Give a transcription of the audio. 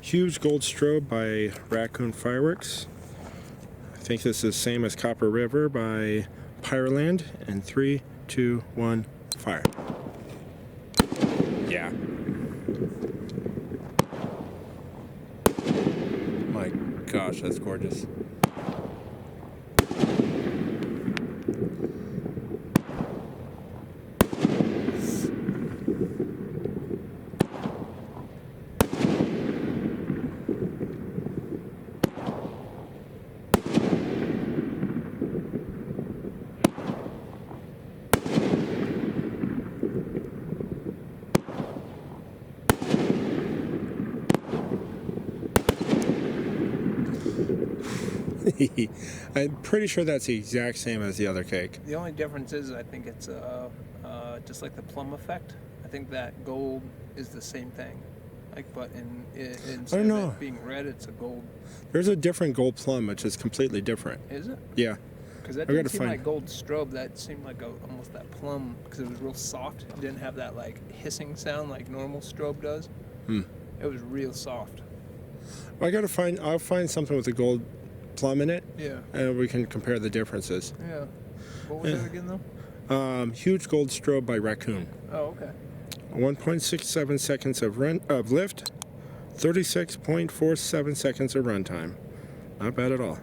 Huge gold strobe by Raccoon Fireworks. I think this is the same as Copper River by Pyroland. And 3, 2, 1, fire. Yeah. My gosh, that's gorgeous. I'm pretty sure that's the exact same as the other cake. The only difference is I think it's just like the plum effect. I think that gold is the same thing. Like, but instead of it being red, it's a gold. There's a different gold plum, which is completely different. Is it? Yeah. Because that didn't seem like gold strobe. That seemed like almost that plum, because it was real soft. It didn't have that like hissing sound like normal strobe does. It was real soft. Well, I'll find something with a gold plum in it. Yeah. And we can compare the differences. Yeah. What was it again though? Huge gold strobe by Raccoon. Oh, okay. 1.67 seconds of lift, 36.47 seconds of runtime. Not bad at all.